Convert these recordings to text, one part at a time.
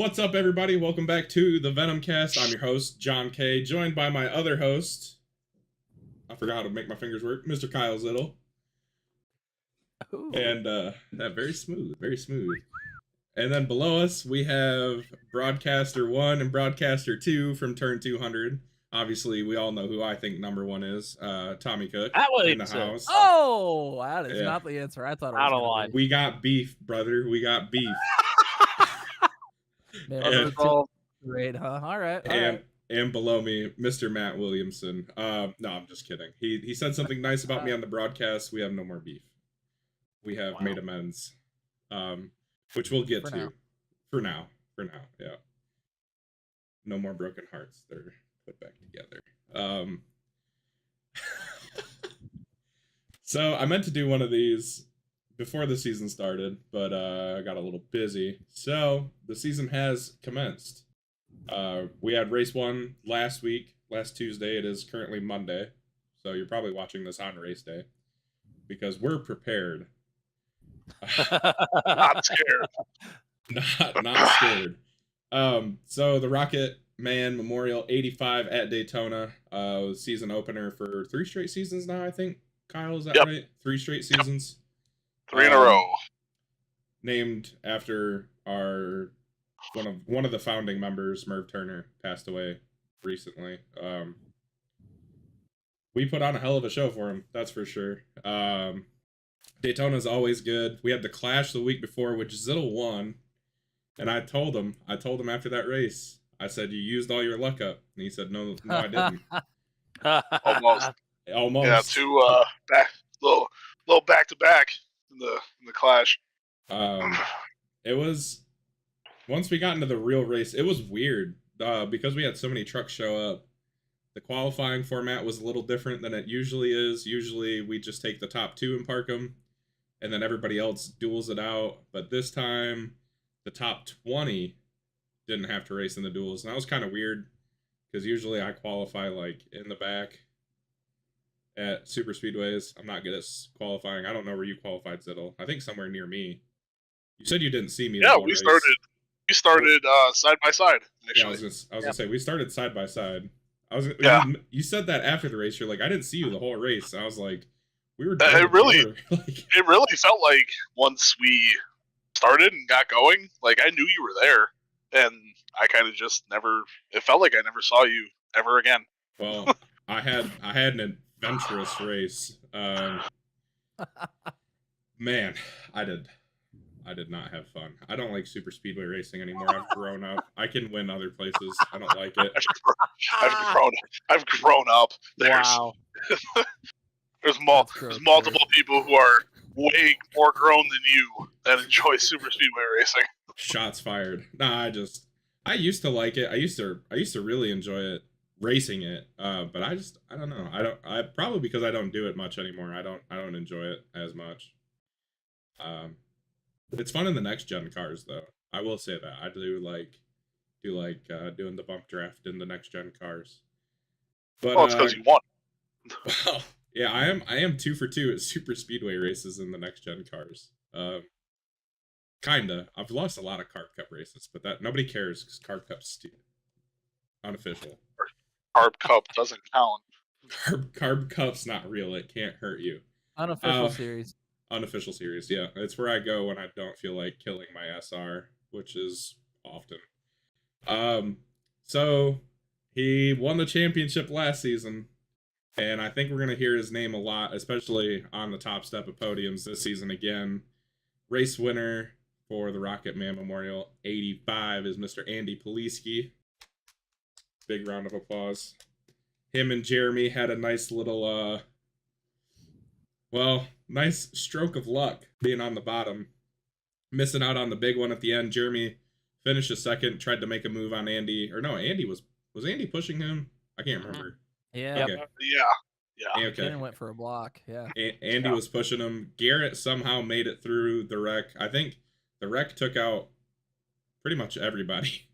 What's up, everybody? Welcome back to the Venomcast. I'm your host, John K., joined by my other host, I forgot how to make my fingers work, Mr. Kyle Zittle. Ooh. And, very smooth, very smooth. And then below us, we have Broadcaster 1 and Broadcaster 2 from Turn 200. Obviously, we all know who I think number 1 is, Tommy Cook in the house. Oh, that is not the answer I thought it was going to be. We got beef, brother. We got beef. Man, great, huh? All right. And below me, Mr. Matt Williamson. No, I'm just kidding. He said something nice about me on the broadcast. We have no more beef. We have made amends, which we'll get to. For now, yeah. No more broken hearts. They're put back together. So I meant to do one of these before the season started, but I got a little busy. So the season has commenced. We had race 1 last Tuesday. It is currently Monday, so you're probably watching this on race day because we're prepared. Not scared. Not scared. So the Rocket Man Memorial 85 at Daytona, season opener for 3 straight seasons now, I think. Kyle, is that right? 3 straight seasons. 3 in a row. Named after our one of the founding members, Merv Turner, passed away recently. We put on a hell of a show for him, that's for sure. Daytona's always good. We had the Clash the week before, which Zittle won, and I told him after that race, I said, "You used all your luck up," and he said, "No, I didn't." Almost. Yeah, 2 little back to back in the Clash. It was, once we got into the real race, it was weird because we had so many trucks show up. The qualifying format was a little different than it usually is. Usually we just take the top 2 and park them, and then everybody else duels it out. But this time, the top 20 didn't have to race in the duels, and that was kind of weird because usually I qualify like in the back at super speedways. I'm not good at qualifying. I don't know where you qualified, Zittle. I think somewhere near me. You said you didn't see me. Yeah, we started side by side. Actually. Yeah, I was gonna say we started side by side. You said that after the race. You're like, I didn't see you the whole race. And I was like, we were. It really felt like once we started and got going, like I knew you were there, and I kind of just never. It felt like I never saw you ever again. Well, I had an adventurous race. Man, I did not have fun. I don't like super speedway racing anymore. I've grown up. I can win other places. I don't like it. I've grown up. There's multiple people who are way more grown than you that enjoy super speedway racing. Shots fired. Nah, I used to like it. I used to really enjoy it, racing it. But I don't know. I probably because I don't do it much anymore. I don't enjoy it as much. It's fun in the next gen cars, though. I will say that I do like doing the bump draft in the next gen cars. But it's because you won. Well, yeah, I am 2 for 2 at super speedway races in the next gen cars. Kinda. I've lost a lot of Carb Cup races, but that nobody cares because Carb Cup's unofficial. Carb Cup doesn't count. Carb Cup's not real. It can't hurt you. Unofficial series. Unofficial series, yeah. It's where I go when I don't feel like killing my SR, which is often. So he won the championship last season, and I think we're going to hear his name a lot, especially on the top step of podiums this season again. Race winner for the Rocket Man Memorial 85 is Mr. Andy Poliski. Big round of applause. Him and Jeremy had a nice little, nice stroke of luck being on the bottom. Missing out on the big one at the end. Jeremy finished 2nd, tried to make a move on Andy. Or no, Andy was Andy pushing him? I can't remember. Yeah. Okay. Yeah. Okay. Went for a block, yeah. Andy was pushing him. Garrett somehow made it through the wreck. I think the wreck took out pretty much everybody.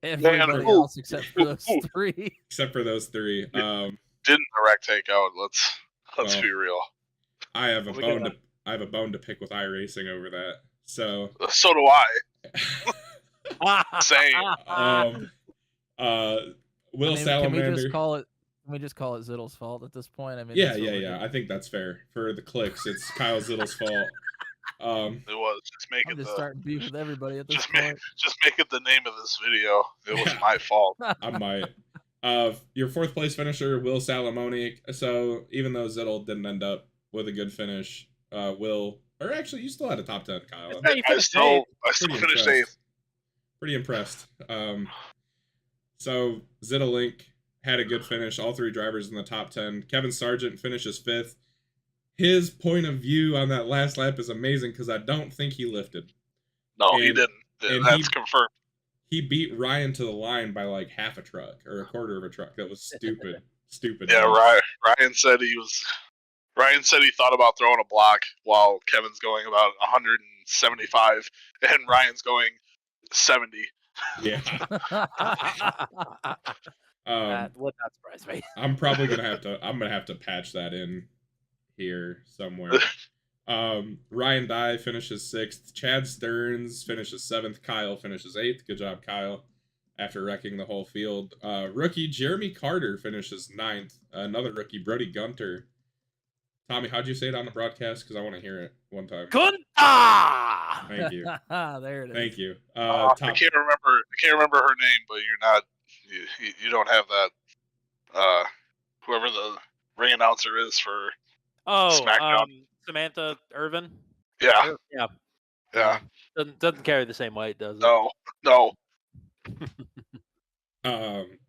Everybody else except for those 3. Except for those 3. Didn't the wreck take out? Let's be real. I have a bone to pick with iRacing over that. So do I. Same. Will Salamander. Can we just call it Zittle's fault at this point? I mean, yeah. I think that's fair. For the clicks, it's Kyle Zittle's fault. It was just making I'm just starting beef with everybody at this point. Just make it the name of this video. It was my fault. I might. Your fourth place finisher, Will Salamone. So even though Zittle didn't end up with a good finish, Will, or actually, you still had a top 10, Kyle. I still finished 8th. Pretty impressed. So Zittle Link had a good finish. All 3 drivers in the top 10. Kevin Sargent finishes 5th. His point of view on that last lap is amazing because I don't think he lifted. No, he didn't. That's confirmed. He beat Ryan to the line by like half a truck or a quarter of a truck. That was stupid. Stupid. Yeah, Ryan said he thought about throwing a block while Kevin's going about 175 and Ryan's going 70. Yeah. That would not surprise me. I'm probably gonna have to patch that in here somewhere. Ryan Dye finishes 6th. Chad Stearns finishes 7th. Kyle finishes 8th. Good job, Kyle. After wrecking the whole field. Rookie Jeremy Carter finishes 9th. Another rookie, Brody Gunter. Tommy, how'd you say it on the broadcast? Because I want to hear it one time. Gunter! Thank you. There it is. Thank you. I can't remember her name, but you're not. You don't have that. Whoever the ring announcer is for SmackDown. Samantha Irvin. Yeah. Yeah. Doesn't carry the same weight, does it? No.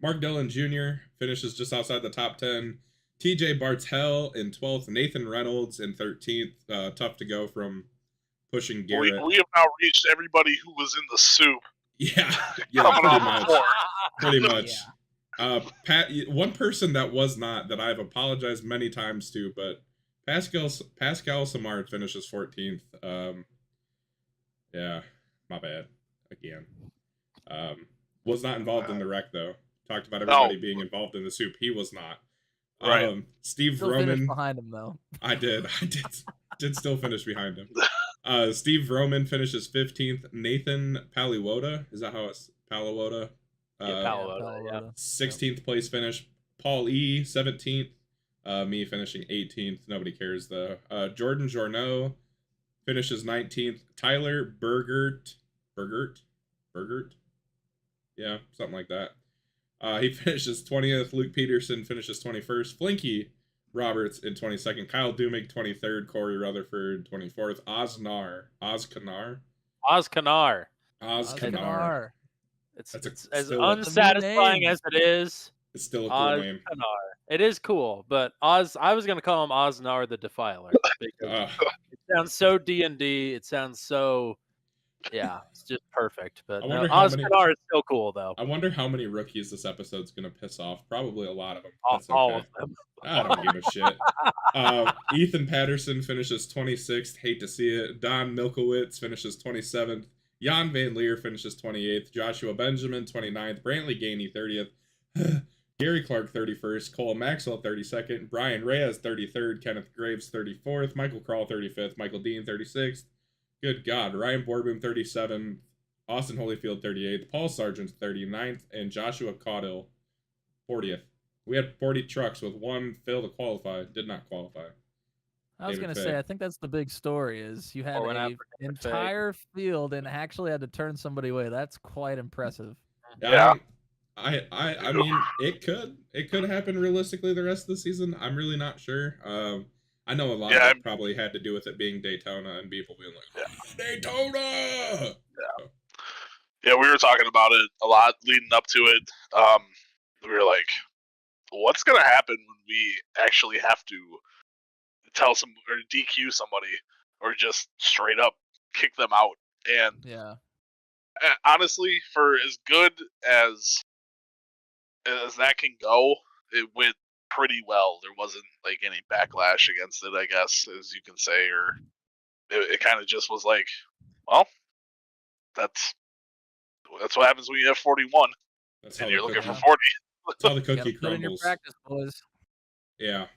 Mark Dillon Jr. finishes just outside the top 10. TJ Bartel in 12th. Nathan Reynolds in 13th. Tough to go from pushing Garrett. We have now reached everybody who was in the soup. Yeah, pretty much. Yeah. Pat, one person that was not, that I've apologized many times to, but Pascal Samard finishes 14th. Yeah, my bad. Again. Was not involved in the wreck, though. Talked about everybody being involved in the soup. He was not. Right. Steve still Roman behind him, though. I did still finish behind him. Steve Roman finishes 15th. Nathan Paliwoda, is that how it's Paliwoda? Paliwoda. 16th place finish. Paul E 17th. Me finishing 18th. Nobody cares though. Jordan Journeau finishes 19th. Tyler Bergert. Yeah, something like that. He finishes 20th. Luke Peterson finishes 21st. Flinky Roberts in 22nd. Kyle Dumig 23rd. Corey Rutherford 24th. Oz Kanar. It's as unsatisfying as it is. It's still a cool name. It is cool, but Oz. I was gonna call him Oznar the Defiler because it sounds so D&D. It sounds so. Yeah, it's just perfect. But Kanar is still cool, though. I wonder how many rookies this episode's gonna piss off. Probably a lot of them. All of them. I don't give a shit. Ethan Patterson finishes 26th. Hate to see it. Don Milkowitz finishes 27th. Jan Van Leer finishes 28th. Joshua Benjamin 29th. Brantley Gainey 30th. Gary Clark 31st. Cole Maxwell 32nd. Brian Reyes 33rd. Kenneth Graves 34th. Michael Krall 35th. Michael Dean 36th. Good God. Ryan Borboom 37th. Austin Holyfield 38th. Paul Sargent 39th. And Joshua Caudill 40th. We had 40 trucks with one fail to qualify. Did not qualify. I was going to say, I think that's the big story is you had an entire field and actually had to turn somebody away. That's quite impressive. Yeah. I mean, it could happen realistically the rest of the season. I'm really not sure. I know a lot of it probably had to do with it being Daytona and people being like, Daytona! Yeah, we were talking about it a lot leading up to it. We were like, what's going to happen when we actually have to tell some or DQ somebody or just straight up kick them out? And honestly, for as good as that can go, it went pretty well. There wasn't like any backlash against it, I guess, as you can say, or it kind of just was like, well, that's what happens when you have 41 and you're looking for 40. That's how the cookie crumbles. In your practice, boys. Yeah.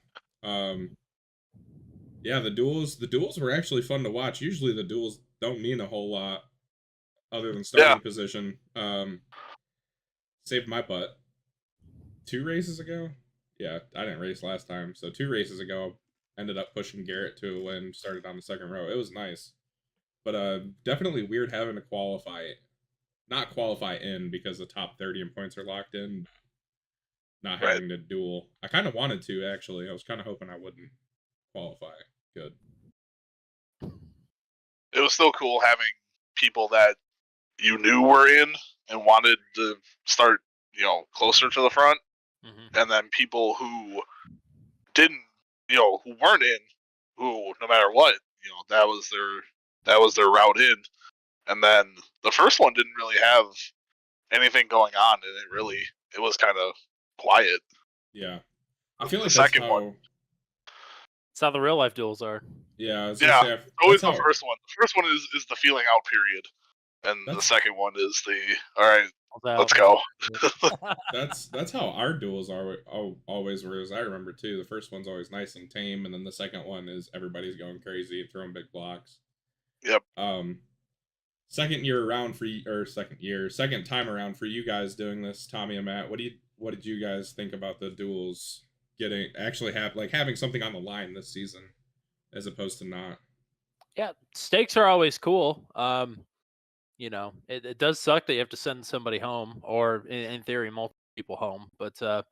Yeah, the duels were actually fun to watch. Usually the duels don't mean a whole lot. other than starting position. Saved my butt. 2 races ago? Yeah, I didn't race last time. So 2 races ago, ended up pushing Garrett to a win, started on the second row. It was nice. But definitely weird having to not qualify in because the top 30 in points are locked in. Not having to duel. I kind of wanted to, actually. I was kind of hoping I wouldn't qualify. Good. It was still cool having people that you knew were in and wanted to start, closer to the front. Mm-hmm. And then people who didn't, who weren't in, who no matter what, that was their route in. And then the first one didn't really have anything going on, and it was kind of quiet. Yeah, I feel like the second one. It's how the real life duels are. Yeah, always the first one. The first one is the feeling out period, and the second one is the all right. Let's go. That's how our duels are always were, as I remember too. The first one's always nice and tame, and then the second one is everybody's going crazy and throwing big blocks. Yep. Second time around for you guys doing this, Tommy and Matt. What did you guys think about the duels having something on the line this season as opposed to not? Yeah, stakes are always cool. It does suck that you have to send somebody home, or in theory, multiple people home. But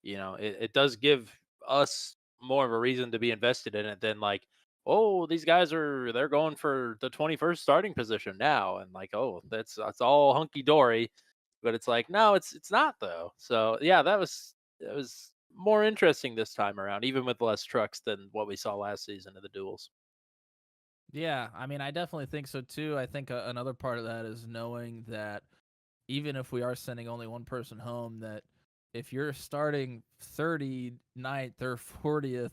it does give us more of a reason to be invested in it than like, oh, these guys they're going for the 21st starting position now, and like, oh, that's all hunky dory. But it's like, no, it's not though. So yeah, that was more interesting this time around, even with less trucks than what we saw last season of the duels. Yeah, I mean, I definitely think so too. I think another part of that is knowing that even if we are sending only one person home, that if you're starting 39th or 40th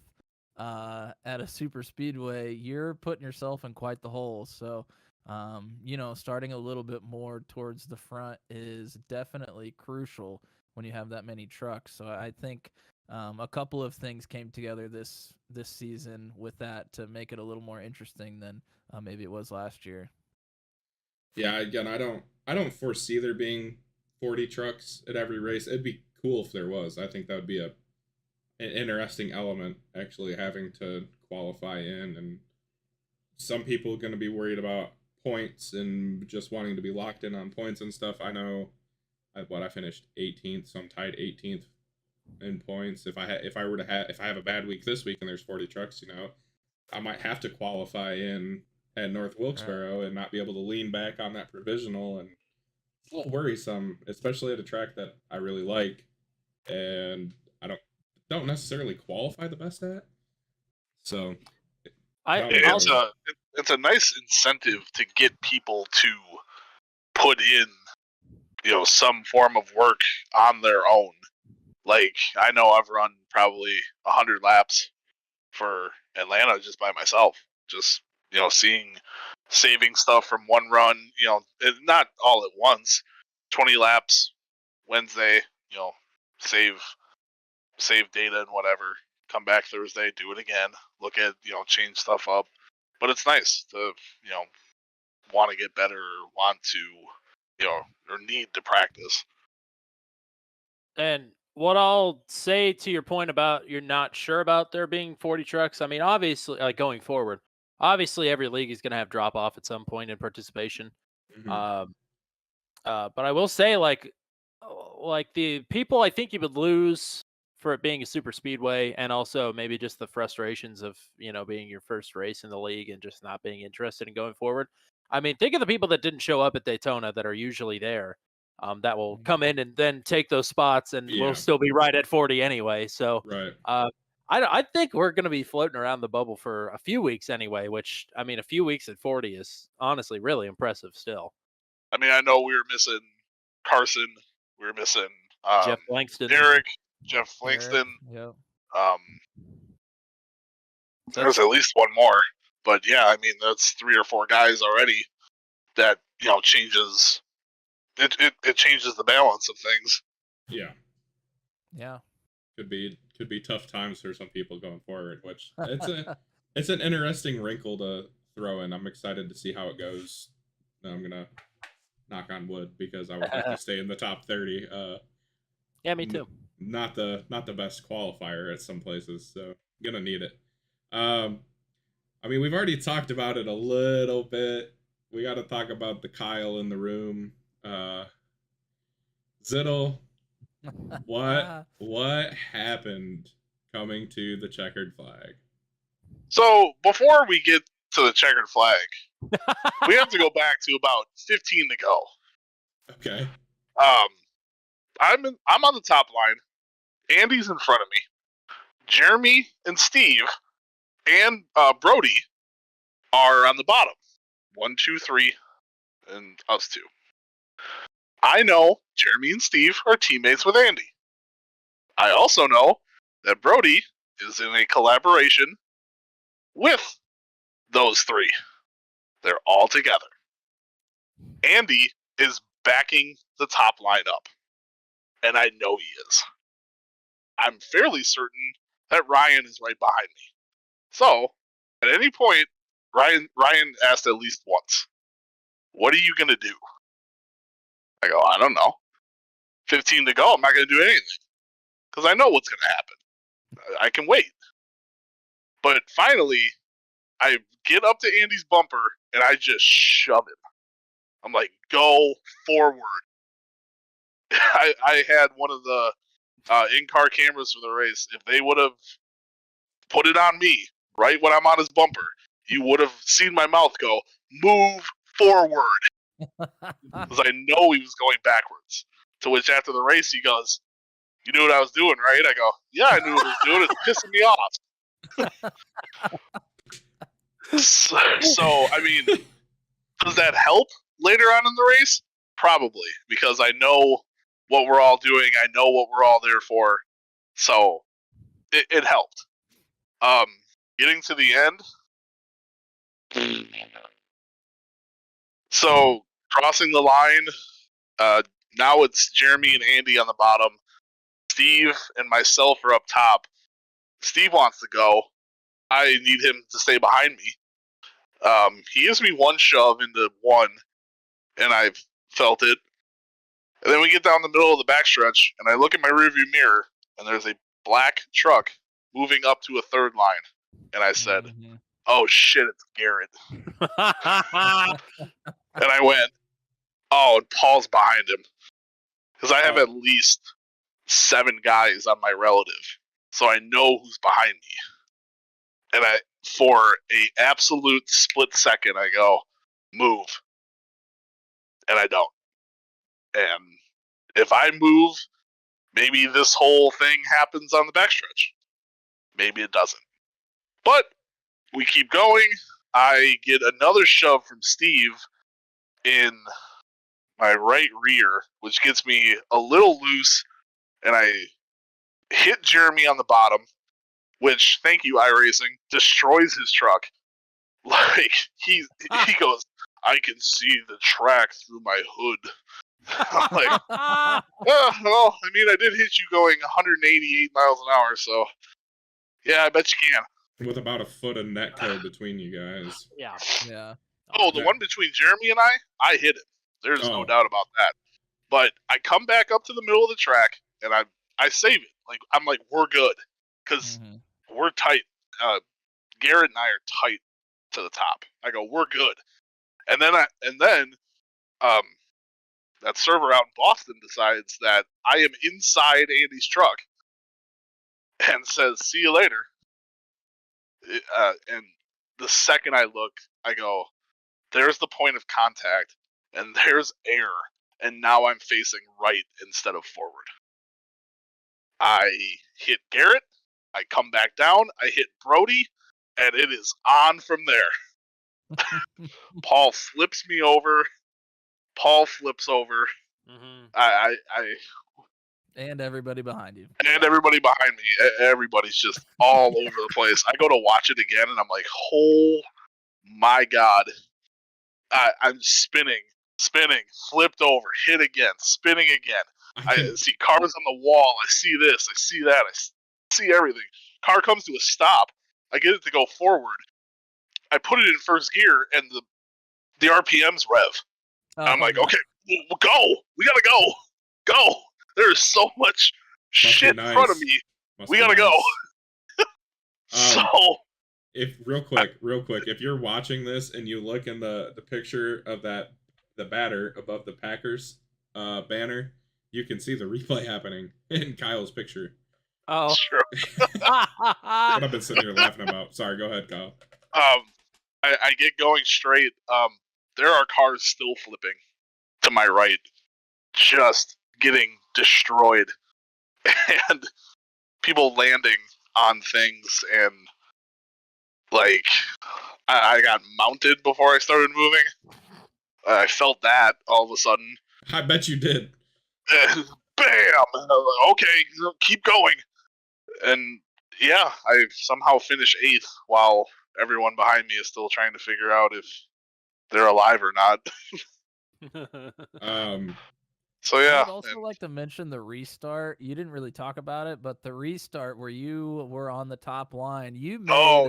at a super speedway, you're putting yourself in quite the hole. So, starting a little bit more towards the front is definitely crucial when you have that many trucks. So I think a couple of things came together this season with that to make it a little more interesting than maybe it was last year. Yeah, again, I don't foresee there being 40 trucks at every race. It'd be cool if there was. I think that would be an interesting element, actually, having to qualify in. And some people are going to be worried about points and just wanting to be locked in on points and stuff. I know I finished 18th, so I'm tied 18th in points. If I have a bad week this week and there's 40 trucks, I might have to qualify in at North Wilkesboro and not be able to lean back on that provisional, and it's a little worrisome, especially at a track that I really like and I don't necessarily qualify the best at. So it's a nice incentive to get people to put in some form of work on their own. Like, I know I've run probably 100 laps for Atlanta just by myself, just saving stuff from one run, not all at once. 20 laps Wednesday, save data and whatever, come back Thursday, do it again, look at, change stuff up. But it's nice to, want to get better, or want to, or need to practice. And what I'll say to your point about you're not sure about there being 40 trucks, I mean, obviously, like going forward, obviously every league is going to have drop off at some point in participation. Mm-hmm. But I will say, like the people I think you would lose for it being a super speedway, and also maybe just the frustrations of being your first race in the league and just not being interested in going forward. I mean, think of the people that didn't show up at Daytona that are usually there. That will come in and then take those spots, and we'll still be right at 40 anyway. So, right. I think we're going to be floating around the bubble for a few weeks anyway. Which, I mean, a few weeks at 40 is honestly really impressive still. I mean, I know we were missing Carson, we were missing Jeff Langston, Jeff Langston. Yep. There's at least one more, but yeah, I mean, that's 3 or 4 guys already. That changes. It changes the balance of things. Yeah. Yeah. Could be tough times for some people going forward, which it's an interesting wrinkle to throw in. I'm excited to see how it goes. I'm gonna knock on wood, because I would like to stay in the top 30. Yeah, me too. Not the best qualifier at some places, so gonna need it. I mean, we've already talked about it a little bit. We got to talk about the Kyle in the room. Ziddle, what happened coming to the checkered flag? So before we get to the checkered flag, we have to go back to about 15 to go. Okay. I'm on the top line. Andy's in front of me. Jeremy and Steve and Brody are on the bottom. 1, 2, 3, and us 2. I know Jeremy and Steve are teammates with Andy. I also know that Brody is in a collaboration with those 3. They're all together. Andy is backing the top line up. And I know he is. I'm fairly certain that Ryan is right behind me. So, at any point, Ryan asked at least once, "What are you going to do?" I go, "I don't know. 15 to go, I'm not going to do anything. Because I know what's going to happen. I can wait." But finally, I get up to Andy's bumper, and I just shove him. I'm like, "Go forward." I had one of the in-car cameras for the race. If they would have put it on me right when I'm on his bumper, you would have seen my mouth go, "Move forward." Because I know he was going backwards. To which after the race he goes, "You knew what I was doing, right?" I go, "Yeah, I knew what I was doing. It's pissing me off." So, I mean, does that help later on in the race? Probably, because I know what we're all doing. I know what we're all there for. So, it helped. Getting to the end. So, crossing the line, now it's Jeremy and Andy on the bottom. Steve and myself are up top. Steve wants to go. I need him to stay behind me. He gives me one shove into one, and I've felt it. And then we get down the middle of the backstretch, and I look in my rearview mirror, and there's a black truck moving up to a third line. And I said, "Oh shit, it's Garrett." And I went, "Oh, and Paul's behind him." Because I have at least 7 guys on my relative. So I know who's behind me. And for a absolute split second, I go, "Move." And I don't. And if I move, maybe this whole thing happens on the backstretch. Maybe it doesn't. But we keep going. I get another shove from Steve in my right rear, which gets me a little loose, and I hit Jeremy on the bottom, which, thank you, iRacing, destroys his truck. Like, he goes, "I can see the track through my hood." I'm like, well, I mean, I did hit you going 188 miles an hour, so yeah, I bet you can. With about a foot of netcode between you guys. Yeah. Oh, the one between Jeremy and I hit it. There's no doubt about that. But I come back up to the middle of the track, and I save it. Like, I'm like, we're good. Because we're tight. Garrett and I are tight to the top. I go, we're good. And then that server out in Boston decides that I am inside Andy's truck and says, "See you later." And the second I look, I go, there's the point of contact, and there's air, and now I'm facing right instead of forward. I hit Garrett, I come back down, I hit Brody, and it is on from there. Paul flips me over. Paul flips over. And everybody behind you. And everybody behind me. Everybody's just all over the place. I go to watch it again, and I'm like, oh my God. I'm spinning, flipped over, hit again, spinning again. I see cars on the wall. I see this. I see that. I see everything. Car comes to a stop. I get it to go forward. I put it in first gear, and the RPMs rev. I'm like, okay, go. We gotta go. Go. There's so much shit in front of me. We gotta go. So, if real quick, if you're watching this and you look in the picture of the batter above the Packers banner, you can see the replay happening in Kyle's picture. Oh, sure. What I've been sitting here laughing about. Sorry, go ahead, Kyle. I get going straight. There are cars still flipping to my right, just getting destroyed, and people landing on things, and like I got mounted before I started moving. I felt that all of a sudden. I bet you did. Bam! Okay, keep going. And yeah, I somehow finished 8th while everyone behind me is still trying to figure out if they're alive or not. So yeah. I would also like to mention the restart. You didn't really talk about it, but the restart where you were on the top line, you made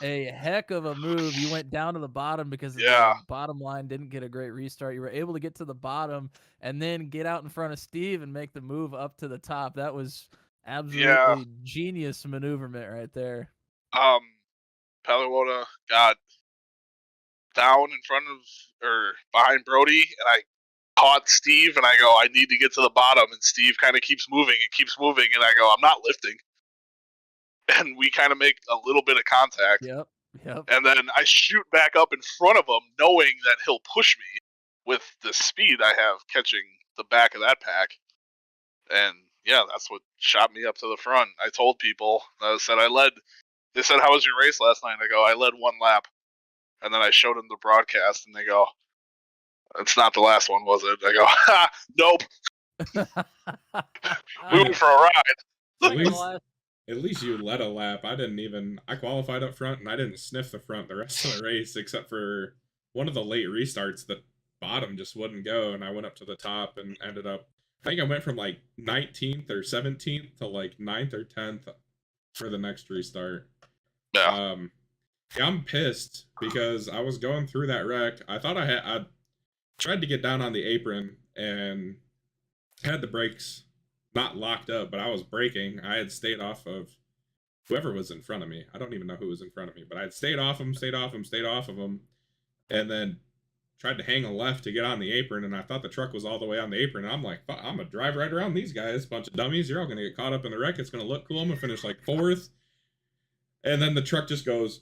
a heck of a move. You went down to the bottom because the bottom line didn't get a great restart. You were able to get to the bottom and then get out in front of Steve and make the move up to the top. That was absolutely genius maneuverment right there. Paliwota got down in front of or behind Brody, and I caught Steve, and I go, I need to get to the bottom, and Steve kind of keeps moving, and I go, I'm not lifting. And we kind of make a little bit of contact. Yep. And then I shoot back up in front of him, knowing that he'll push me with the speed I have catching the back of that pack. And yeah, that's what shot me up to the front. I told people, I said I led. They said, how was your race last night? I go, I led 1 lap. And then I showed them the broadcast, and they go, it's not the last one, was it? I go, ha, nope. We went for a ride. At least you led a lap. I qualified up front, and I didn't sniff the front the rest of the race, except for one of the late restarts. The bottom just wouldn't go, and I went up to the top and ended up, I think I went from like 19th or 17th to like 9th or 10th for the next restart. Yeah. I'm pissed because I was going through that wreck. I thought I tried to get down on the apron and had the brakes not locked up, but I was braking. I had stayed off of whoever was in front of me. I don't even know who was in front of me, but I had stayed off them, and then tried to hang a left to get on the apron, and I thought the truck was all the way on the apron. And I'm like, I'm gonna drive right around these guys, bunch of dummies. You're all gonna get caught up in the wreck. It's gonna look cool. I'm gonna finish like 4th. And then the truck just goes.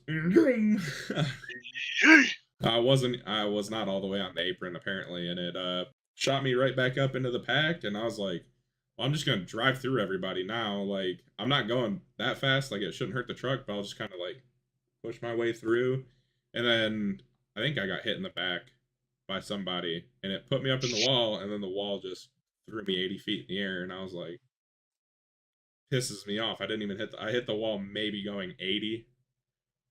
I was not all the way on the apron apparently, and it shot me right back up into the pack. And I was like, well, I'm just gonna drive through everybody now. Like, I'm not going that fast. Like, it shouldn't hurt the truck, but I'll just kind of like push my way through. And then I think I got hit in the back by somebody, and it put me up in the wall. And then the wall just threw me 80 feet in the air, and I was like, pisses me off. I didn't even I hit the wall maybe going 80,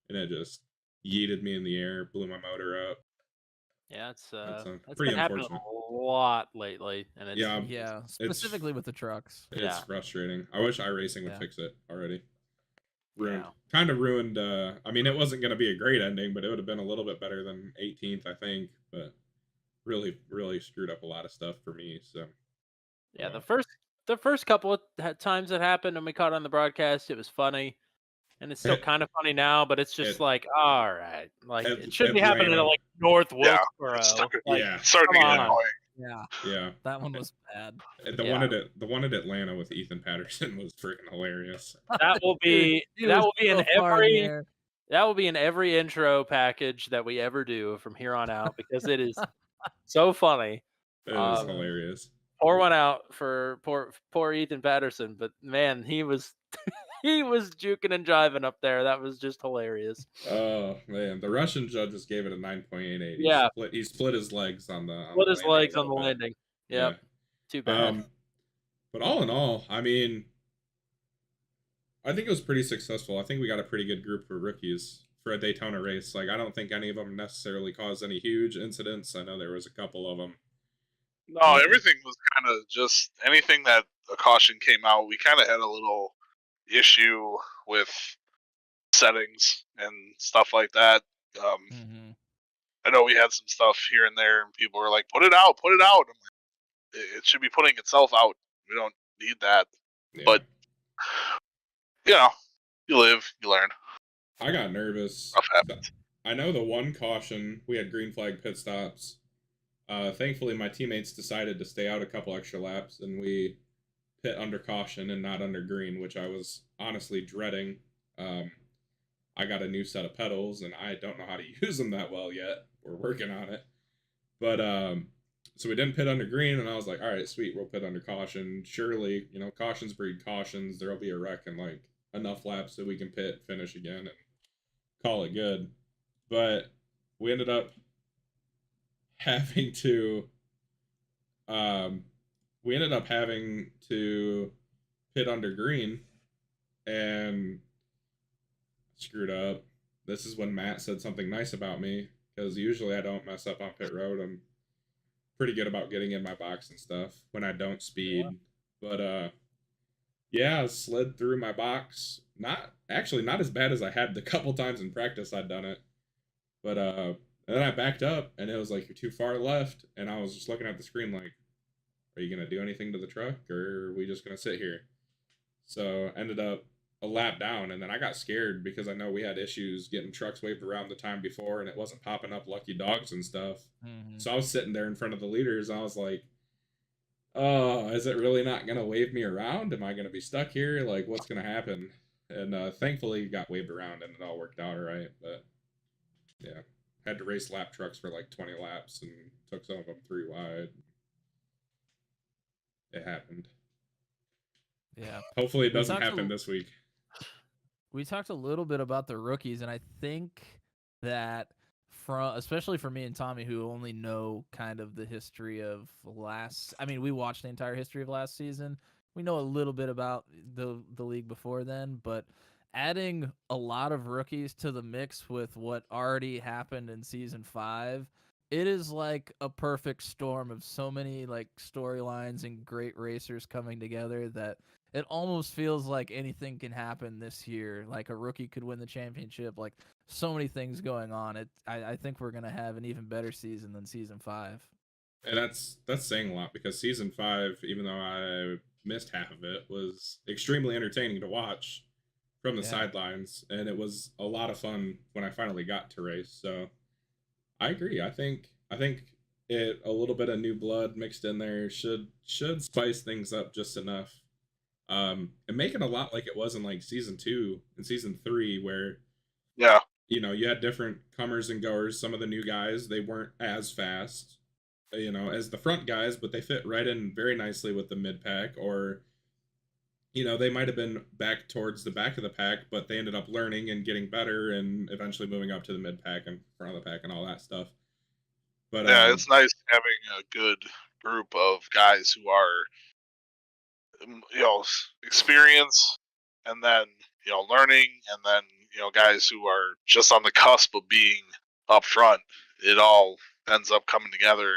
and it just yeeted me in the air, blew my motor up. Yeah, it's pretty been happening a lot lately, and it's specifically with the trucks. It's frustrating. I wish iRacing would fix it already. Kind of ruined. I mean, it wasn't going to be a great ending, but it would have been a little bit better than 18th, I think. But really, really screwed up a lot of stuff for me. So yeah, the first couple of times it happened and we caught it on the broadcast, it was funny. And it's still kind of funny now, but it's just like, all right. Like, it shouldn't be happening at, like, North Wilkesboro. Starting to get annoying. Yeah. That one was bad. The one at Atlanta with Ethan Patterson was freaking hilarious. That will be in every intro package that we ever do from here on out, because it is so funny. It was hilarious. Pour one out for poor Ethan Patterson, but man, he was he was juking and jiving up there. That was just hilarious. Oh man, the Russian judges gave it a 9.88. Yeah, he split his legs on the landing. Yep. Yeah, too bad. But all in all, I mean, I think it was pretty successful. I think we got a pretty good group for rookies for a Daytona race. Like, I don't think any of them necessarily caused any huge incidents. I know there was a couple of them. No, everything was kind of just anything that a caution came out. We kind of had a little issue with settings and stuff like that. I know we had some stuff here and there, and people were like, "Put it out, put it out." I'm like, it should be putting itself out. We don't need that. Yeah. But you live, you learn. I got nervous. Stuff happens. I know the one caution, we had green flag pit stops. Thankfully, my teammates decided to stay out a couple extra laps, and we pit under caution and not under green, which I was honestly dreading. I got a new set of pedals, and I don't know how to use them that well yet. We're working on it. But, so we didn't pit under green, and I was like, all right, sweet, we'll pit under caution. Surely, cautions breed cautions. There'll be a wreck in, enough laps that we can pit, finish again, and call it good. But we ended up having to pit under green and screwed up. This is when Matt said something nice about me, because usually I don't mess up on pit road. I'm pretty good about getting in my box and stuff when I don't speed. But I slid through my box. Not as bad as I had the couple times in practice I'd done it. But and then I backed up, and it was like, you're too far left. And I was just looking at the screen like, are you going to do anything to the truck, or are we just going to sit here? So ended up a lap down, and then I got scared because I know we had issues getting trucks waved around the time before, and it wasn't popping up lucky dogs and stuff. Mm-hmm. So I was sitting there in front of the leaders, and I was like, oh, is it really not going to wave me around? Am I going to be stuck here? Like, what's going to happen? And thankfully, it got waved around, and it all worked out all right. But yeah, had to race lap trucks for like 20 laps and took some of them 3 wide. It happened. Yeah. Hopefully it doesn't happen this week. We talked a little bit about the rookies, and I think that especially for me and Tommy, who only know kind of the history of we watched the entire history of last season. We know a little bit about the league before then, but adding a lot of rookies to the mix with what already happened in season 5, it is like a perfect storm of so many storylines and great racers coming together that it almost feels like anything can happen this year. Like a rookie could win the championship. Like so many things going on. I think we're gonna have an even better season than season 5. And that's saying a lot, because season 5, even though I missed half of it, was extremely entertaining to watch from the sidelines, and it was a lot of fun when I finally got to race. So I agree. I think a little bit of new blood mixed in there should spice things up just enough. And make it a lot like it was in season 2 and season 3, where you had different comers and goers. Some of the new guys, they weren't as fast as the front guys, but they fit right in very nicely with the mid pack, or they might have been back towards the back of the pack, but they ended up learning and getting better and eventually moving up to the mid pack and front of the pack and all that stuff. But it's nice having a good group of guys who are experience, and then learning, and then guys who are just on the cusp of being up front. It all ends up coming together,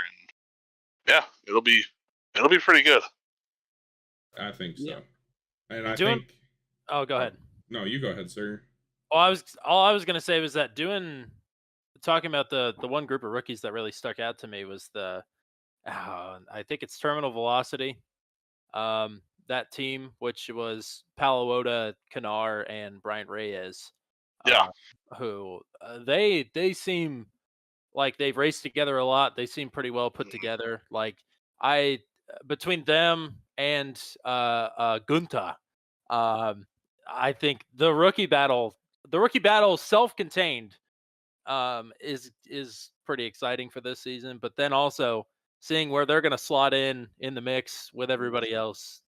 and it'll be pretty good. I think so. And I think. think. Oh, go ahead. No, you go ahead, sir. All I was gonna say was that talking about the one group of rookies that really stuck out to me was I think it's Terminal Velocity. That team, which was Paluota, Canar, and Bryant Reyes. Who they seem like they've raced together a lot. They seem pretty well put together. Between them and Gunta, I think the rookie battle self-contained is pretty exciting for this season. But then also seeing where they're going to slot in the mix with everybody else.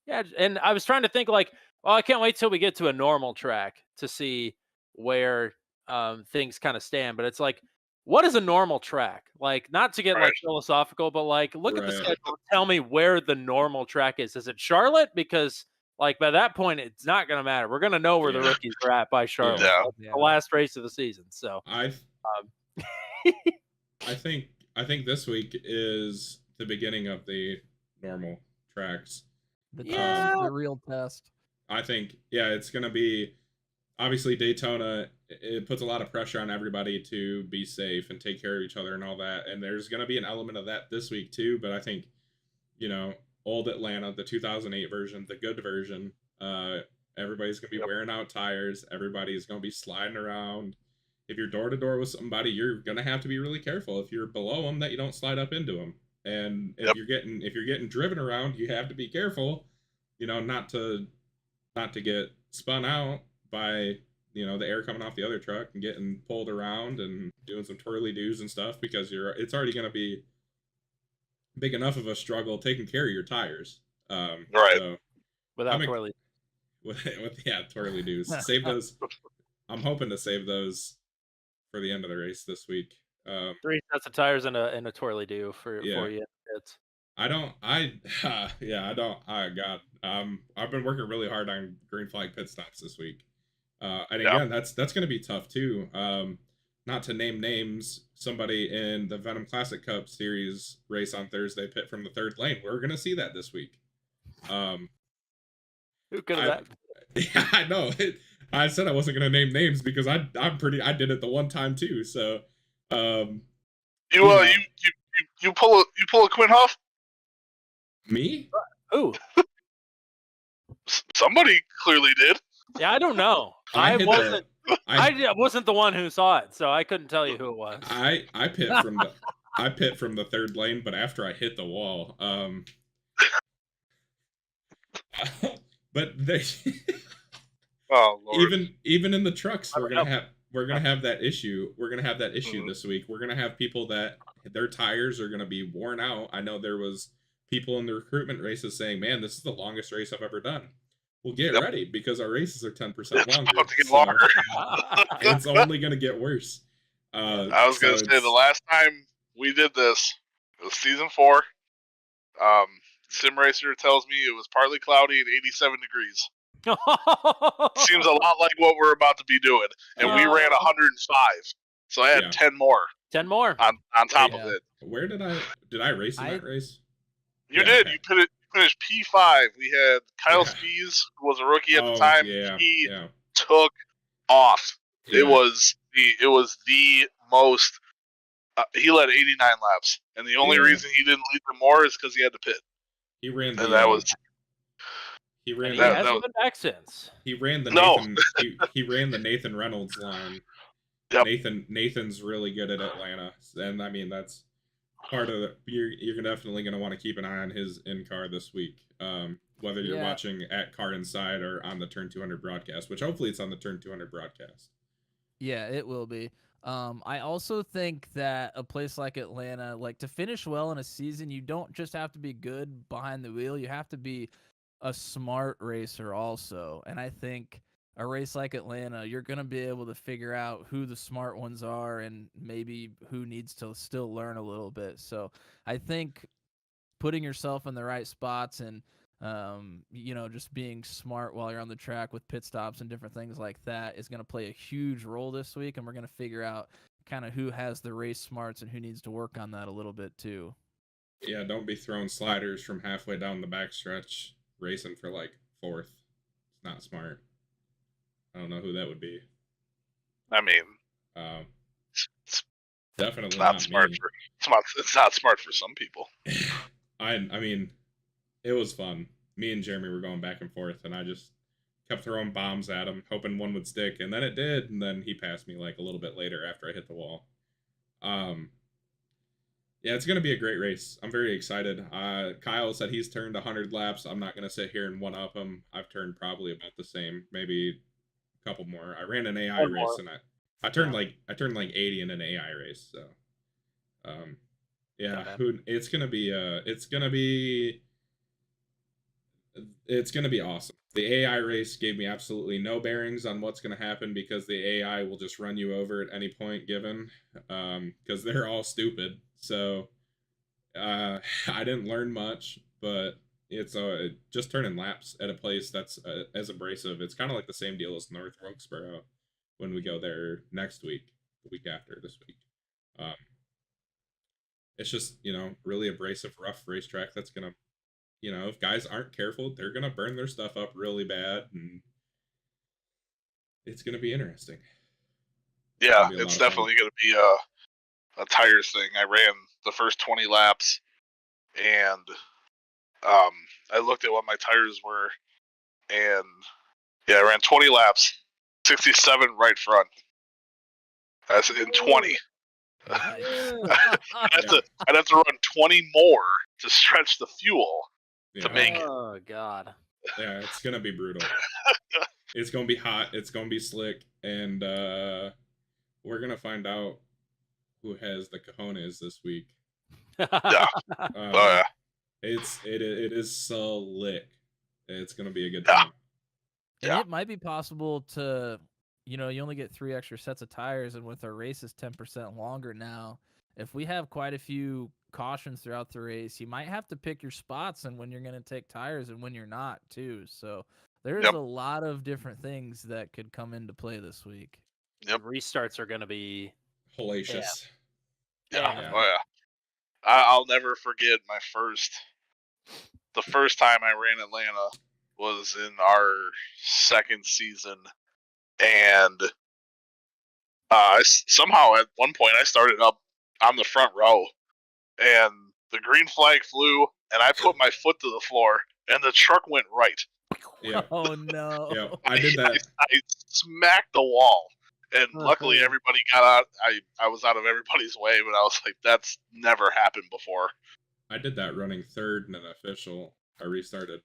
And I was trying to think I can't wait till we get to a normal track to see where things kind of stand. But it's what is a normal track? Not to get philosophical, but look at the schedule and tell me where the normal track is. Is it Charlotte? Because by that point, it's not going to matter. We're going to know where the rookies are at by Charlotte. Yeah. The last race of the season. So I think this week is the beginning of the normal tracks. The real test. I think, it's going to be obviously Daytona it puts a lot of pressure on everybody to be safe and take care of each other and all that. And there's going to be an element of that this week too. But I think, old Atlanta, the 2008 version, the good version, everybody's going to be wearing out tires. Everybody's going to be sliding around. If you're door to door with somebody, you're going to have to be really careful if you're below them that you don't slide up into them. And if you're getting driven around, you have to be careful, not to get spun out by the air coming off the other truck and getting pulled around and doing some twirly doos and stuff, because it's already going to be big enough of a struggle taking care of your tires. Right. So without twirly. With twirly doos. Save those. I'm hoping to save those for the end of the race this week. 3 sets of tires and a twirly do for you. I don't. God. I've been working really hard on green flag pit stops this week. And again, that's going to be tough too. Not to name names, somebody in the Venom Classic Cup Series race on Thursday pit from the 3rd lane. We're going to see that this week. Who could have that? Yeah, I know. I said I wasn't going to name names because I did it the one time too. So, you pull a Quinn Huff? Me? Who? Somebody clearly did. Yeah, I don't know. I wasn't the one who saw it, so I couldn't tell you who it was. I pit from the 3rd lane, but after I hit the wall. But they oh Lord. even in the trucks, we're gonna have that issue. We're gonna have that issue this week. We're gonna have people that their tires are gonna be worn out. I know there was people in the recruitment races saying, "Man, this is the longest race I've ever done." Well, get ready because our races are 10% longer. It's only gonna get worse. I was gonna say the last time we did this, it was season 4. Sim Racer tells me it was partly cloudy and 87 degrees. Seems a lot like what we're about to be doing. And we ran 105. So I had 10 more. 10 more. On top of it. Where did I race in that race? You did. Okay. You finished P5. We had Kyle Spees, who was a rookie at the time. He took off. Yeah. It was the most. He led 89 laps, and the only reason he didn't lead them more is because he had to pit. He ran. He hasn't been back since. He ran the he ran the Nathan Reynolds line. Yep. Nathan's really good at Atlanta, and I mean that's part of it. You're definitely going to want to keep an eye on his in-car this week, whether you're watching at Car Inside or on the Turn 200 broadcast, which hopefully it's on the Turn 200 broadcast. Yeah, it will be. I also think that a place like Atlanta, like to finish well in a season, you don't just have to be good behind the wheel. You have to be a smart racer also. And I think a race like Atlanta, you're going to be able to figure out who the smart ones are and maybe who needs to still learn a little bit. So I think putting yourself in the right spots and, just being smart while you're on the track with pit stops and different things like that is going to play a huge role this week. And we're going to figure out kind of who has the race smarts and who needs to work on that a little bit too. Yeah, don't be throwing sliders from halfway down the backstretch racing for like 4th. It's not smart. I don't know who that would be. I mean, definitely not smart. It's not smart for some people. I mean, it was fun. Me and Jeremy were going back and forth, and I just kept throwing bombs at him, hoping one would stick, and then it did, and then he passed me like a little bit later after I hit the wall. Yeah, it's going to be a great race. I'm very excited. Kyle said he's turned 100 laps. I'm not going to sit here and one-up him. I've turned probably about the same, maybe a couple more. I ran an AI race, and I turned like 80 in an AI race. So, it's gonna be awesome. The AI race gave me absolutely no bearings on what's gonna happen because the AI will just run you over at any point given, because they're all stupid. So, I didn't learn much, but it's just turning laps at a place that's as abrasive. It's kind of like the same deal as North Wilkesboro when we go there next week, the week after this week. It's just, really abrasive, rough racetrack that's going to, if guys aren't careful, they're going to burn their stuff up really bad, and it's going to be interesting. Yeah, it's definitely going to be a tires thing. I ran the first 20 laps, and I looked at what my tires were, and I ran 20 laps, 67 right front. That's in 20. I'd have to run 20 more to stretch the fuel to make it. Oh God. Yeah, it's gonna be brutal. It's gonna be hot. It's gonna be slick, and we're gonna find out who has the cojones this week. Yeah. It is slick. It's gonna be a good time. And it might be possible to, you only get 3 extra sets of tires, and with our race is 10% longer now, if we have quite a few cautions throughout the race, you might have to pick your spots and when you're going to take tires and when you're not too. So there's a lot of different things that could come into play this week. Yep. The restarts are going to be hellacious. Yeah. Oh yeah. I'll never forget the first time I ran Atlanta was in our second season, and somehow at one point I started up on the front row, and the green flag flew, and I put my foot to the floor, and the truck went right. Yeah. Oh no. Yeah, I did that. I smacked the wall, and luckily everybody got out. I was out of everybody's way, but I was like, that's never happened before. I did that running third in an official. I restarted.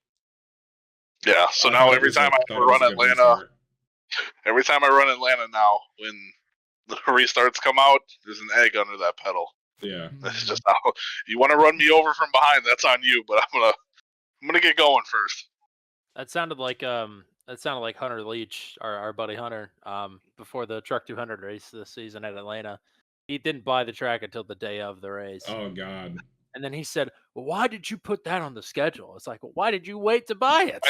Yeah, so now every time I run Atlanta, now, when the restarts come out, there's an egg under that pedal. Yeah. That's just how you want to run me over from behind. That's on you, but I'm gonna get going first. That sounded like Hunter Leach, our buddy Hunter, before the Truck 200 race this season at Atlanta. He didn't buy the track until the day of the race. Oh God. And then he said, well, why did you put that on the schedule? It's like, well, why did you wait to buy it?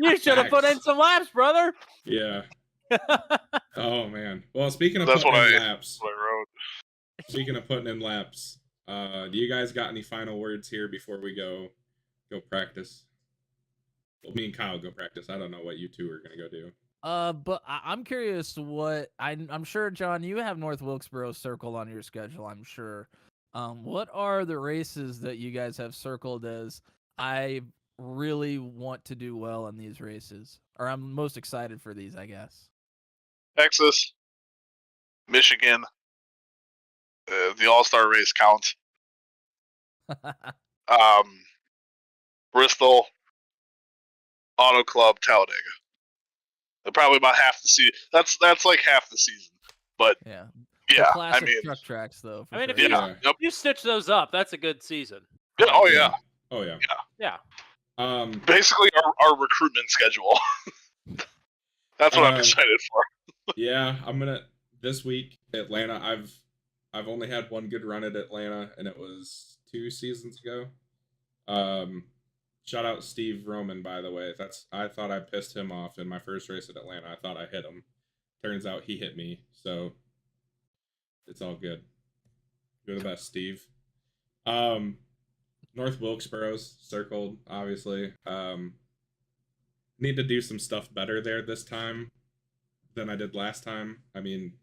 You should have put in some laps, brother. Yeah. Oh, man. Well, speaking of putting in laps. Speaking of putting in laps, do you guys got any final words here before we go practice? Well, me and Kyle go practice. I don't know what you two are going to go do. But I'm curious what I'm sure, John, you have North Wilkesboro circled on your schedule, I'm sure. What are the races that you guys have circled as I really want to do well in these races? Or I'm most excited for these, I guess. Texas, Michigan, the All-Star race counts. Bristol, Auto Club, Talladega. Probably about half the season. That's like half the season. But yeah. Yeah, classic truck tracks though. I mean, if you stitch those up, that's a good season. Yeah, oh yeah. Oh yeah. Yeah. Basically our recruitment schedule. That's what I'm excited for. Yeah, I'm gonna this week Atlanta. I've only had one good run at Atlanta, and it was 2 seasons ago. Shout out Steve Roman, by the way. I thought I pissed him off in my first race at Atlanta. I thought I hit him. Turns out he hit me. So. It's all good. You're the best, Steve. North Wilkesboro's circled, obviously. Need to do some stuff better there this time than I did last time. I mean,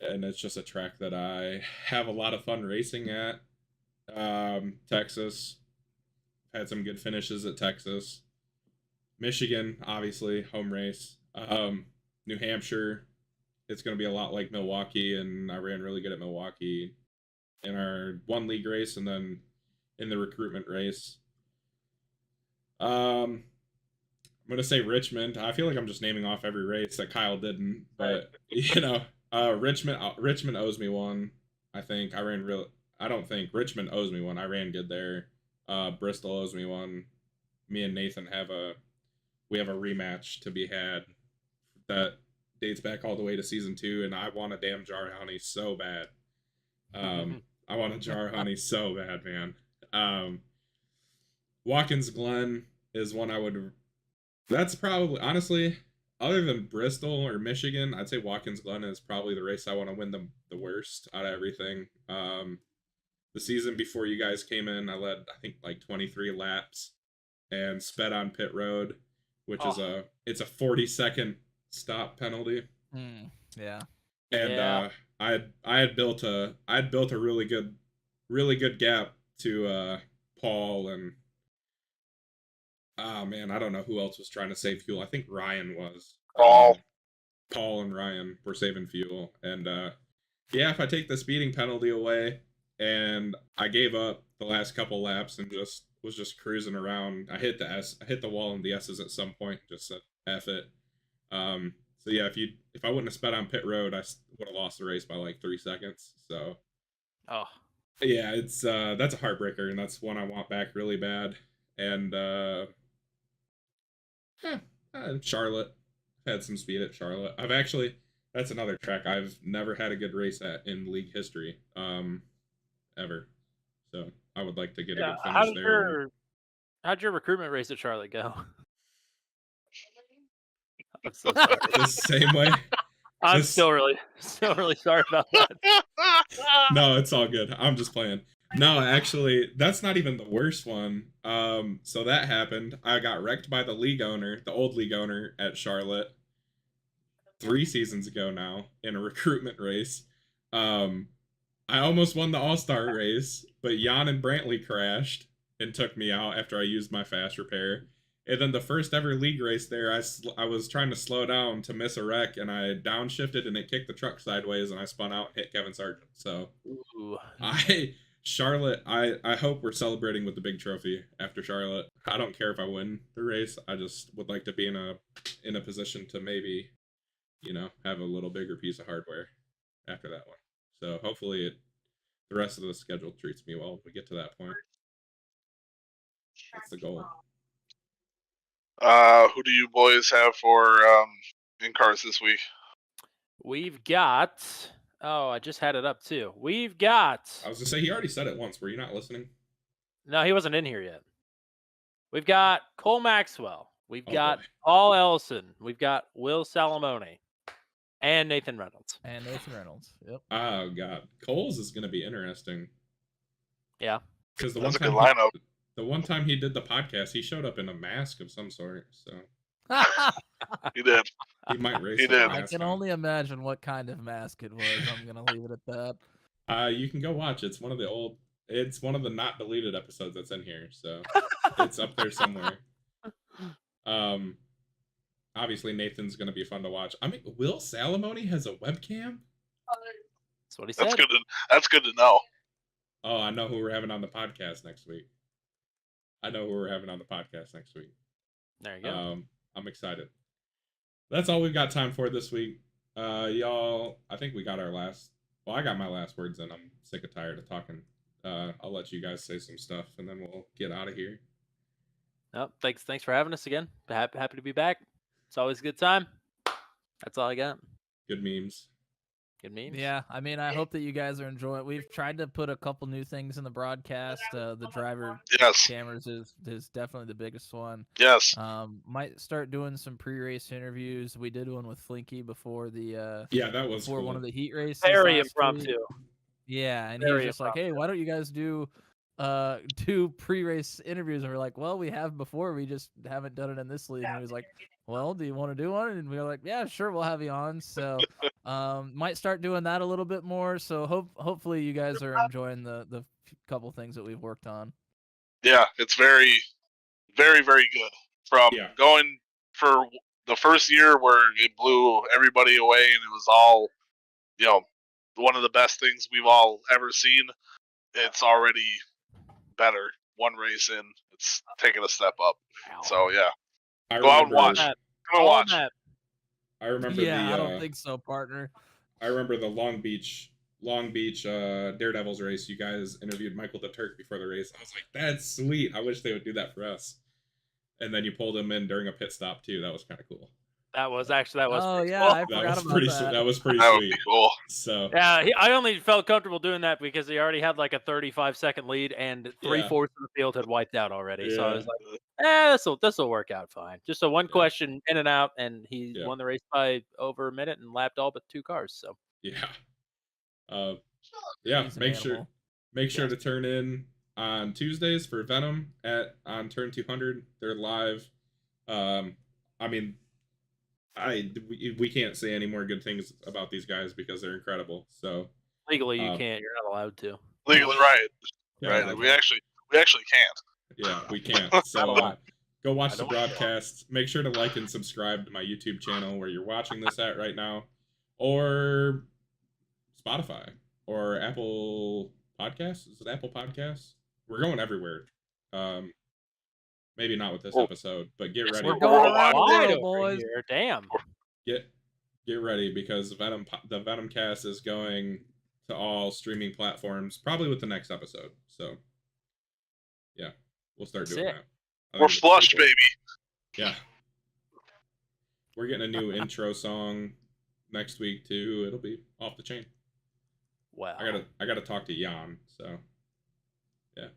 and it's just a track that I have a lot of fun racing at. Texas. Had some good finishes at Texas. Michigan, obviously, home race. New Hampshire. It's going to be a lot like Milwaukee, and I ran really good at Milwaukee in our one league race and then in the recruitment race. I'm going to say Richmond. I feel like I'm just naming off every race that Kyle didn't, but Richmond owes me one. I think I don't think Richmond owes me one. I ran good there. Bristol owes me one. Me and Nathan have a rematch to be had that dates back all the way to season 2, and I want a damn jar of honey so bad. I want a jar of honey so bad, man. Watkins Glen is one I would. That's probably, honestly, other than Bristol or Michigan, I'd say Watkins Glen is probably the race I want to win the worst out of everything. The season before you guys came in, I led, I think, like 23 laps and sped on pit road, which is it's a 40-second stop penalty. Yeah. And I had built a really good gap to Paul and oh man, I don't know who else was trying to save fuel. I think Ryan was. Paul and Ryan were saving fuel, and yeah, if I take the speeding penalty away, and I gave up the last couple laps and was just cruising around. I hit the wall in the S's at some point. Just said F it. So yeah, if I wouldn't have sped on pit road, I would have lost the race by like 3 seconds. So yeah, it's that's a heartbreaker, and that's one I want back really bad. And Charlotte, I've had some speed at Charlotte. That's another track I've never had a good race at in league history, ever. So I would like to get a good finish there. How'd your recruitment race at Charlotte go? I'm so sorry. The same way. I'm still really sorry about that. No, it's all good. I'm just playing. No, actually, that's not even the worst one. So that happened. I got wrecked by the old league owner at Charlotte 3 seasons ago now in a recruitment race. I almost won the All-Star race, but Jan and Brantley crashed and took me out after I used my fast repair. And then the first ever league race there, I was trying to slow down to miss a wreck, and I downshifted and it kicked the truck sideways, and I spun out and hit Kevin Sargent. So Charlotte, I hope we're celebrating with the big trophy after Charlotte. I don't care if I win the race. I just would like to be in a position to maybe, have a little bigger piece of hardware after that one. So hopefully the rest of the schedule treats me well if we get to that point. That's the goal. Who do you boys have for in cars this week? We've got. Oh, I just had it up too. We've got. I was gonna say he already said it once. Were you not listening? No, he wasn't in here yet. We've got Cole Maxwell. We've got Paul Ellison. We've got Will Salamone. And Nathan Reynolds. Yep. Oh God, Cole's is gonna be interesting. Yeah. Because that's a good lineup. The one time he did the podcast, he showed up in a mask of some sort. So he did. He might race. He did. I can only imagine what kind of mask it was. I'm gonna leave it at that. You can go watch. It's one of the not deleted episodes that's in here, so it's up there somewhere. Obviously Nathan's gonna be fun to watch. I mean, Will Salamone has a webcam. That's what he said. That's good to know. Oh, I know who we're having on the podcast next week. There you go. I'm excited. That's all we've got time for this week. Y'all, I think we got our last. Well, I got my last words in. I'm sick and tired of talking. I'll let you guys say some stuff, and then we'll get out of here. Oh, thanks for having us again. Happy to be back. It's always a good time. That's all I got. Good memes. Yeah, I mean, I hope that you guys are enjoying it. We've tried to put a couple new things in the broadcast. The driver cameras is definitely the biggest one. Yes. Might start doing some pre-race interviews. We did one with Flinky before the that was before cool. one of the heat races. Very impromptu. Yeah, and he was just like, "Hey, why don't you guys do pre-race interviews?" And we're like, "Well, we have before. We just haven't done it in this league." And he was like, "Well, do you want to do one?" And we were like, "Yeah, sure, we'll have you on." So, might start doing that a little bit more. So hopefully you guys are enjoying the couple things that we've worked on. Yeah, it's very, very, very good. From going for the first year where it blew everybody away and it was all, one of the best things we've all ever seen. It's already better. One race in, it's taking a step up. So yeah, go out and watch. Go watch. I remember. Yeah, I don't think so, partner. I remember the Long Beach Daredevils race. You guys interviewed Michael the Turk before the race. I was like, that's sweet. I wish they would do that for us. And then you pulled him in during a pit stop too. That was kind of cool. That was. Oh yeah, cool. I forgot about that. That was pretty sweet. Cool. So yeah, I only felt comfortable doing that because he already had like a 35-second lead, and 3/4 of the field had wiped out already. Yeah. So I was like, this will work out fine. Just a one question in and out, and he won the race by over a minute and lapped all but 2 cars. So Make sure to turn in on Tuesdays for Venom on Turn 200. They're live. we can't say any more good things about these guys because they're incredible. So legally, you can't. You're not allowed to. Legally, right? Yeah, Right. We actually can't. Yeah, we can't. So go watch the broadcast. Make sure to like and subscribe to my YouTube channel where you're watching this at right now, or Spotify or Apple Podcasts. Is it Apple Podcasts? We're going everywhere. Maybe not with this episode, but get ready. We're going wide, boys. Here. Damn. Get ready because the Venomcast is going to all streaming platforms probably with the next episode. So yeah, we'll start doing that. We're flushed, baby. Yeah. We're getting a new intro song next week too. It'll be off the chain. Wow. I gotta talk to Jan. So yeah.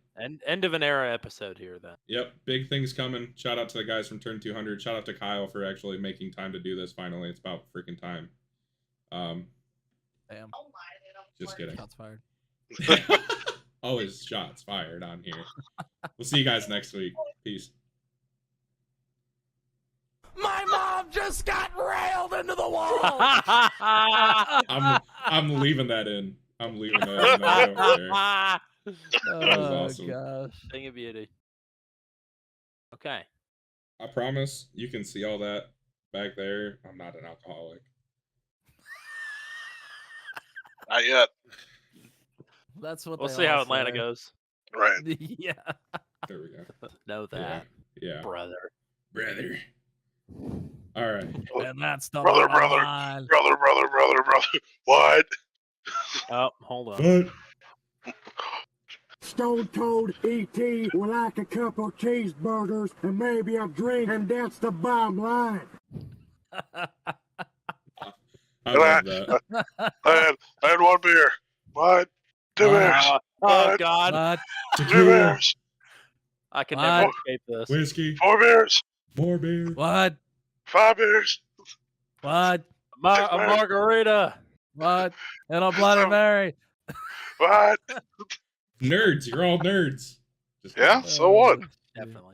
End of an era episode here then. Yep, big things coming. Shout out to the guys from Turn 200. Shout out to Kyle for actually making time to do this. Finally, it's about freaking time. Damn. Just kidding. Shots fired. Always shots fired on here. We'll see you guys next week. Peace. My mom just got railed into the wall. I'm leaving that in. I'm leaving that in. That was awesome. Gosh. Thing of beauty. Okay. I promise you can see all that back there. I'm not an alcoholic. Not yet. That's what we'll see how Atlanta goes. Right. Yeah. There we go. Know that. Yeah. Brother. All right. And that's the brother. What? Oh, hold on. What? Stone Cold E.T. would like a couple cheeseburgers and maybe a drink, and that's the bottom line. I love that. I had one beer. What? 2 beers. Oh, God. What? 2 beers. I can never escape this. Whiskey. 4 beers. More beer. What? 5 beers. What? A margarita. What? And a Bloody Mary. What? Nerds. You're all nerds. Yeah, so what? Definitely.